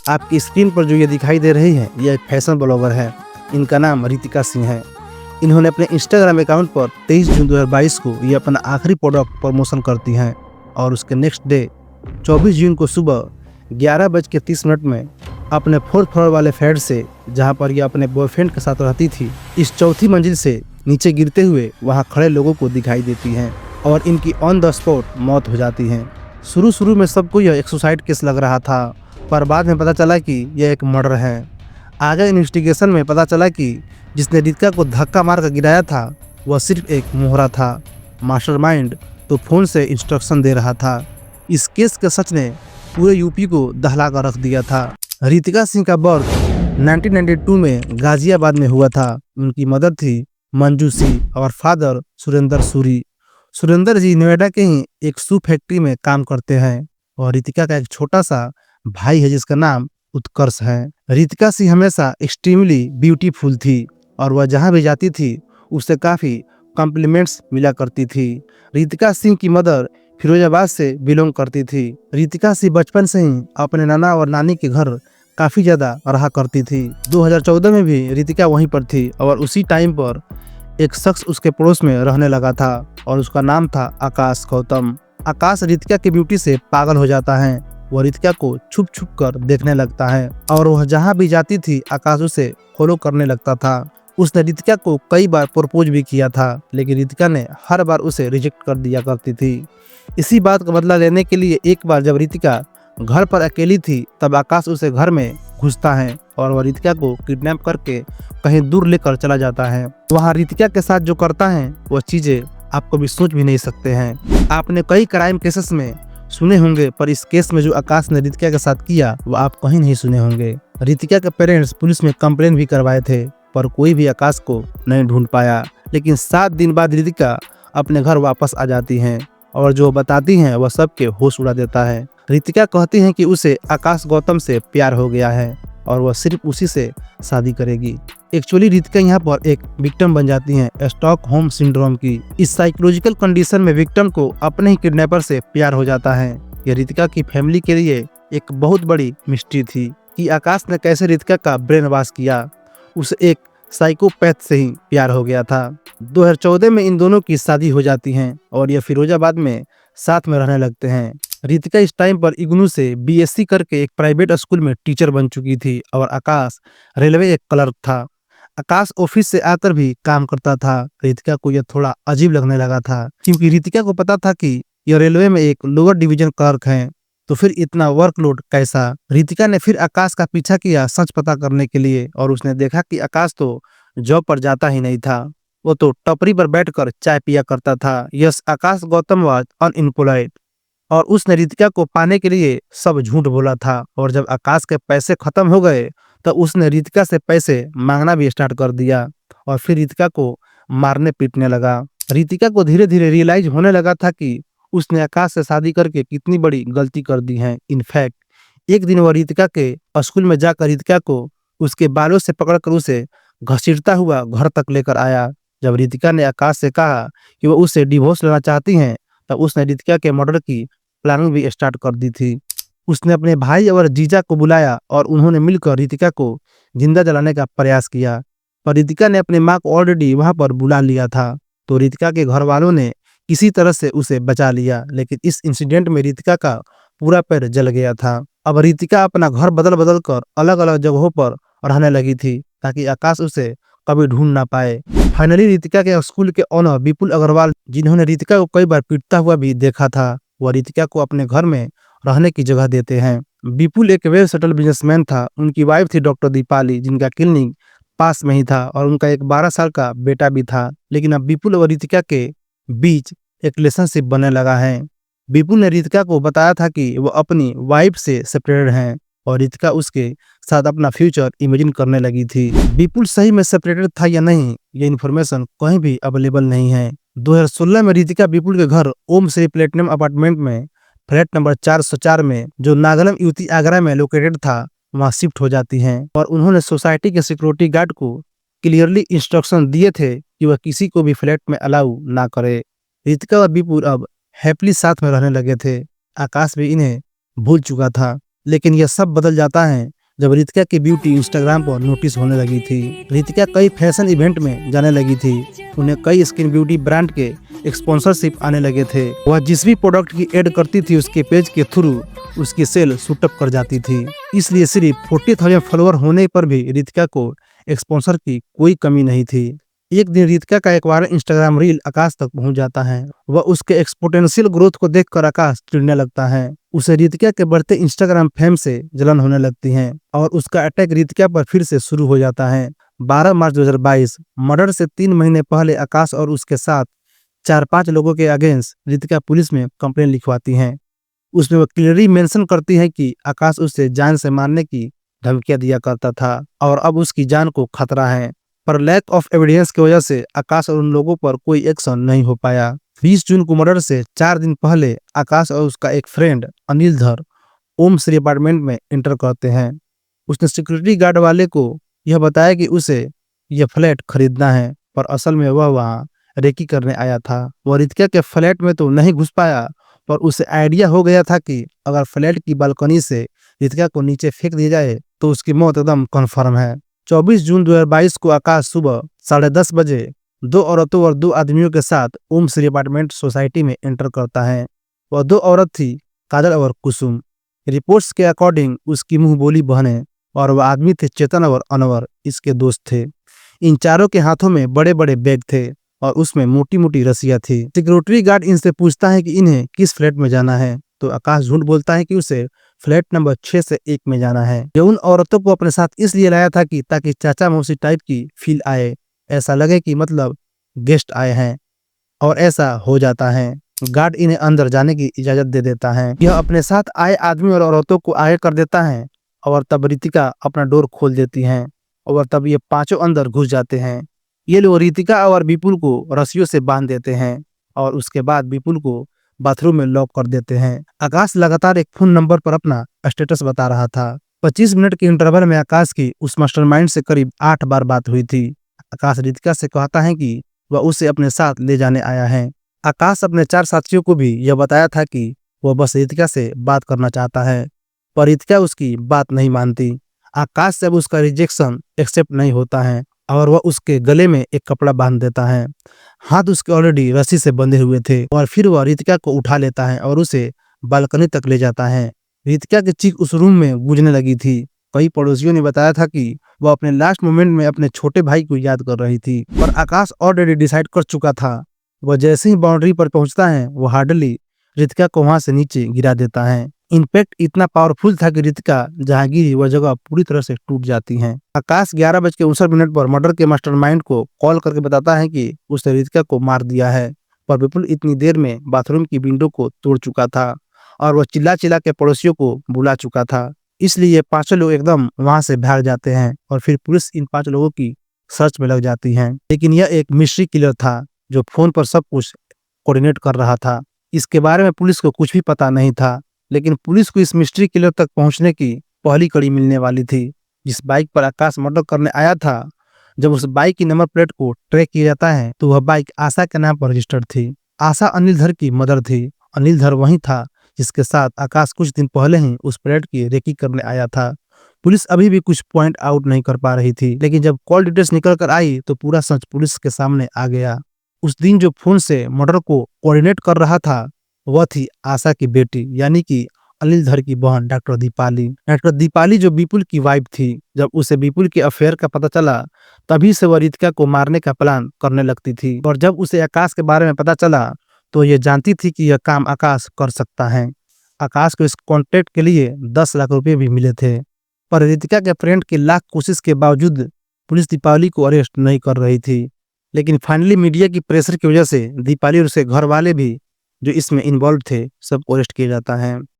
आपकी स्क्रीन पर जो ये दिखाई दे रही है, यह एक फैशन ब्लॉगर है। इनका नाम रितिका सिंह है। इन्होंने अपने इंस्टाग्राम अकाउंट पर 23 जून 2022 को ये अपना आखिरी प्रोडक्ट प्रमोशन करती हैं और उसके नेक्स्ट डे 24 जून को सुबह 11:30 में अपने 4th फ्लोर वाले फ्लैट से, जहां पर यह अपने बॉयफ्रेंड के साथ रहती थी, इस चौथी मंजिल से नीचे गिरते हुए वहां खड़े लोगों को दिखाई देती हैं और इनकी ऑन द स्पॉट मौत हो जाती है। शुरू में सबको यह एक सुसाइड केस लग रहा था, पर बाद में पता चला कि यह एक मर्डर है। आगे इन्वेस्टिगेशन में पता चला कि जिसने रितिका को धक्का मार कर गिराया था वह सिर्फ एक मोहरा था, मास्टरमाइंड तो फ़ोन से इंस्ट्रक्शन दे रहा था। इस केस के सच ने पूरे यूपी को दहला कर रख दिया था। रितिका सिंह का बर्थ 1992 में गाजियाबाद में हुआ था। उनकी मदर थी मंजू सिंह और फादर सुरेंद्र सूरी। सुरेंद्र जी नोएडा के ही एक शू फैक्ट्री में काम करते हैं और रितिका का एक छोटा सा भाई है जिसका नाम उत्कर्ष है। रितिका सिंह हमेशा एक्सट्रीमली ब्यूटीफुल थी और वह जहां भी जाती थी उससे काफ़ी कॉम्प्लीमेंट्स मिला करती थी। रितिका सिंह की मदर फिरोजाबाद से बिलोंग करती थी। रितिका सिंह बचपन से ही अपने नाना और नानी के घर काफ़ी ज़्यादा रहा करती थी। 2014 में भी रितिका वहीं पर थी और उसी टाइम पर एक शख्स उसके पड़ोस में रहने लगा था और उसका नाम था आकाश गौतम। आकाश रितिका की ब्यूटी से पागल हो जाता है। वह रितिका को छुप कर देखने लगता है और वह जहां भी जाती थी आकाश उसे फॉलो करने लगता था। उसने रितिका को कई बार प्रपोज भी किया था, लेकिन रितिका ने हर बार उसे रिजेक्ट कर दिया करती थी। इसी बात का बदला लेने के लिए एक बार जब रितिका घर पर अकेली थी तब आकाश उसे घर में घुसता है और वह रितिका को किडनैप करके कहीं दूर लेकर चला जाता है। वहाँ रितिका के साथ जो करता है वह चीजें आपको भी सोच भी नहीं सकते हैं। आपने कई क्राइम केसेस में सुने होंगे, पर इस केस में जो आकाश ने रितिका के साथ किया वो आप कहीं नहीं सुने होंगे। रितिका के पेरेंट्स पुलिस में कंप्लेन भी करवाए थे, पर कोई भी आकाश को नहीं ढूंढ पाया। लेकिन 7 दिन बाद रितिका अपने घर वापस आ जाती हैं और जो बताती हैं वह सबके होश उड़ा देता है। रितिका कहती हैं कि उसे आकाश गौतम से प्यार हो गया है और वह सिर्फ उसी से शादी करेगी। एक्चुअली रितिका यहाँ पर एक विक्टिम बन जाती हैं स्टॉकहोम सिंड्रोम की। इस साइकोलॉजिकल कंडीशन में विक्टिम को अपने ही किडनैपर से प्यार हो जाता है। यह रितिका की फैमिली के लिए एक बहुत बड़ी मिस्ट्री थी कि आकाश ने कैसे रितिका का ब्रेन वॉश किया। उसे एक साइकोपैथ से ही प्यार हो गया था। 2014 में इन दोनों की शादी हो जाती है और यह फिरोजाबाद में साथ में रहने लगते हैं। रितिका इस टाइम पर इग्नू से बीएससी करके एक प्राइवेट स्कूल में टीचर बन चुकी थी और आकाश रेलवे एक क्लर्क था। आकाश ऑफिस से आकर भी काम करता था। रितिका को यह थोड़ा अजीब लगने लगा था क्योंकि रितिका को पता था कि यह रेलवे में एक लोअर डिवीजन क्लर्क है, तो फिर इतना वर्कलोड कैसा। रितिका ने फिर आकाश का पीछा किया सच पता करने के लिए और उसने देखा कि आकाश तो जॉब पर जाता ही नहीं था, वो तो टपरी पर बैठकर चाय पिया करता था। Yes, Akash Gautam was unemployed और उसने रितिका को पाने के लिए सब झूठ बोला था और जब आकाश के पैसे खत्म हो गए तो उसने रितिका से पैसे मांगना भी स्टार्ट कर दिया और फिर रितिका को मारने पीटने लगा। रितिका को धीरे धीरे रियलाइज होने लगा था कि उसने आकाश से शादी करके कितनी बड़ी गलती कर दी है। इनफैक्ट एक दिन वह रितिका के स्कूल में जाकर रितिका को उसके बालों से पकड़कर उसे घसीटता हुआ घर तक लेकर आया। जब रितिका ने आकाश से कहा कि वह उससे डिवोर्स लेना चाहती हैं तब उसने रितिका के मर्डर की प्लानिंग भी स्टार्ट कर दी थी। उसने अपने भाई और जीजा को बुलाया और उन्होंने मिलकर रितिका को जिंदा जलाने का प्रयास किया, पर रितिका ने अपनी मां को ऑलरेडी वहां पर बुला लिया था, तो रितिका के घर वालों ने किसी तरह से उसे बचा लिया। लेकिन इस इंसिडेंट में रितिका का पूरा पैर जल गया था। अब रितिका अपना घर बदल कर अलग अलग जगहों पर रहने लगी थी ताकि आकाश उसे कभी ढूंढ ना पाए। फाइनली रितिका के स्कूल के ओनर विपुल अग्रवाल, जिन्होंने रितिका को कई बार पीटता हुआ भी देखा था, वह रितिका को अपने घर में रहने की जगह देते हैं। विपुल एक वेल सेटल बिजनेसमैन था। उनकी वाइफ थी डॉक्टर दीपाली, जिनका क्लिनिक पास में ही था और उनका एक 12 साल का बेटा भी था। लेकिन अब विपुल और रितिका के बीच एक रिलेशनशिप बनने लगा है। विपुल ने रितिका को बताया था कि वह अपनी वाइफ से सेपरेटेड हैं और रितिका उसके साथ अपना फ्यूचर इमेजिन करने लगी थी। विपुल सही में सेपरेटेड था या नहीं, ये इन्फॉर्मेशन कहीं भी अवेलेबल नहीं है। 2016 में रितिका विपुल के घर ओम श्री प्लेटिनम अपार्टमेंट में फ्लैट नंबर 404 में, जो नागलम यूटी आगरा में लोकेटेड था, वहां शिफ्ट हो जाती हैं और उन्होंने सोसाइटी के सिक्योरिटी गार्ड को क्लियरली इंस्ट्रक्शन दिए थे कि वह किसी को भी फ्लैट में अलाउ ना करे। रितिका और विपुल अब हैप्पीली साथ में रहने लगे थे। आकाश भी इन्हें भूल चुका था। लेकिन यह सब बदल जाता है जब रितिका की ब्यूटी इंस्टाग्राम पर नोटिस होने लगी थी। रितिका कई फैशन इवेंट में जाने लगी थी। उन्हें कई स्किन ब्यूटी ब्रांड के स्पॉन्सरशिप आने लगे थे। वह जिस भी प्रोडक्ट की एड करती थी उसके पेज के थ्रू उसकी सेल शूटअप कर जाती थी। इसलिए सिर्फ 40,000 फॉलोअर होने पर भी रितिका को स्पॉन्सर की कोई कमी नहीं थी। एक दिन रितिका का एक वायरल इंस्टाग्राम रील आकाश तक पहुंच जाता है। वह उसके एक्सपोनेंशियल ग्रोथ को देखकर आकाश चिढ़ने लगता है। उसे रितिका के बढ़ते इंस्टाग्राम फेम से जलन होने लगती है और उसका अटैक रितिका पर फिर से शुरू हो जाता है। 12 मार्च 2022 मर्डर से 3 महीने पहले आकाश और उसके साथ 4-5 लोगों के अगेंस्ट रितिका पुलिस में कंप्लेन लिखवाती हैं। उसमें वो क्लियरली मेंशन करती है कि आकाश उसे जान से मारने की धमकियां दिया करता था और अब उसकी जान को खतरा है। पर लैक ऑफ एविडेंस की वजह से आकाश और उन लोगों पर कोई एक्शन नहीं हो पाया। 20 जून को मर्डर से 4 दिन पहले आकाश और उसका एक फ्रेंड अनिल धर ओम श्री अपार्टमेंट में एंटर करते हैं। उसने सिक्योरिटी गार्ड वाले को यह बताया कि उसे यह फ्लैट खरीदना है, पर असल में वह वहां रेकी करने आया था। वह रितिका के फ्लैट में तो नहीं घुस पाया, पर उसे आइडिया हो गया था कि अगर फ्लैट की बालकनी से रितिका को नीचे फेंक दिया जाए तो उसकी मौत एकदम कन्फर्म है। 24 जून 2022 को आकाश सुबह 10:30 बजे 2 औरतों और 2 आदमियों के साथ ओम श्री अपार्टमेंट सोसाइटी में एंटर करता है। वह 2 औरत थी काजल और कुसुम। रिपोर्ट्स के अकॉर्डिंग उसकी मुंह बोली बहनें और वह आदमी थे चेतन और अनवर, इसके दोस्त थे। इन चारों के हाथों में बड़े बड़े बैग थे और उसमें मोटी मोटी रस्सियां थी। सिक्योरिटी गार्ड इनसे पूछता है कि इन्हें किस फ्लैट में जाना है, तो आकाश झूठ बोलता है कि उसे फ्लैट नंबर 6 से 1 में जाना है। यह उन औरतों को अपने साथ इसलिए लाया था कि ताकि चाचा मौसी टाइप की फील आए, ऐसा लगे कि मतलब गेस्ट आए हैं, और ऐसा हो जाता है। गार्ड इन्हें अंदर जाने की इजाजत दे देता है। यह अपने साथ आए आदमी और औरतों को आगे कर देता है और तब रितिका अपना डोर खोल देती हैं और तब ये पांचों अंदर घुस जाते हैं। ये लोग रितिका और विपुल को रस्सियों से बांध देते हैं और उसके बाद विपुल को बाथरूम में लॉक कर देते हैं। आकाश लगातार एक फोन नंबर पर अपना स्टेटस बता रहा था। 25 मिनट के इंटरवल में आकाश की उस मास्टरमाइंड से करीब 8 बार बात हुई थी। आकाश रितिका से कहता है कि वह उसे अपने साथ ले जाने आया है। आकाश अपने 4 साथियों को भी यह बताया था कि वह बस रितिका से बात करना चाहता है, पर रितिका उसकी बात नहीं मानती। आकाश से अब उसका रिजेक्शन एक्सेप्ट नहीं होता है और वह उसके गले में एक कपड़ा बांध देता है। हाथ उसके ऑलरेडी रस्सी से बंधे हुए थे और फिर वह रितिका को उठा लेता है और उसे बालकनी तक ले जाता है। रितिका की चीख उस रूम में गूंजने लगी थी। कई पड़ोसियों ने बताया था कि वह अपने लास्ट मोमेंट में अपने छोटे भाई को याद कर रही थी, पर आकाश ऑलरेडी डिसाइड कर चुका था। वह जैसे ही बाउंड्री पर पहुंचता है वो हार्डली रितिका को वहां से नीचे गिरा देता है। इम्पैक्ट इतना पावरफुल था कि रितिका जहां गिरी वह जगह पूरी तरह से टूट जाती है। आकाश 11:59 पर मर्डर के मास्टरमाइंड को कॉल करके बताता है कि उसने रितिका को मार दिया है, पर विपुल इतनी देर में बाथरूम की विंडो को तोड़ चुका था और वह चिल्ला चिल्ला के पड़ोसियों को बुला चुका था। इसलिए ये 5 लोग एकदम वहां से भाग जाते हैं और फिर पुलिस इन 5 लोगों की सर्च में लग जाती है। लेकिन यह एक मिस्ट्री किलर था जो फोन पर सब कुछ कोऑर्डिनेट कर रहा था। इसके बारे में पुलिस को कुछ भी पता नहीं था, लेकिन पुलिस को इस मिस्ट्री किलर तक पहुंचने की पहली कड़ी मिलने वाली थी। जिस बाइक पर आकाश मर्डर करने आया था, जब उस बाइक की नंबर प्लेट को ट्रैक किया जाता है तो वह बाइक आशा के नाम पर रजिस्टर्ड थी। आशा अनिल धर की मदर थी। अनिल धर वही था जिसके साथ आकाश कुछ दिन पहले ही उस प्लेट की रेकी करने आया था। पुलिस अभी भी कुछ पॉइंट आउट नहीं कर पा रही थी, लेकिन जब कॉल डिटेल्स निकल कर आई तो पूरा सच पुलिस के सामने आ गया। उस दिन जो फोन से मर्डर को कोऑर्डिनेट कर रहा था वह थी आशा की बेटी, यानी कि अनिल धर की बहन डॉक्टर दीपाली। डॉक्टर दीपाली जो विपुल की वाइफ थी। जब उसे विपुल के अफेयर का पता चला तभी से वह रितिका को मारने का प्लान करने लगती थी, और जब उसे आकाश के बारे में पता चला तो ये जानती थी कि यह काम आकाश कर सकता है। आकाश को इस कॉन्ट्रैक्ट के लिए 10 लाख रुपए भी मिले थे, पर रितिका के फ्रेंड की लाख कोशिश के बावजूद पुलिस दीपाली को अरेस्ट नहीं कर रही थी। लेकिन फाइनली मीडिया की प्रेशर की वजह से दीपाली और उसके घर वाले भी जो इसमें इन्वॉल्व थे सब अरेस्ट किया जाता है।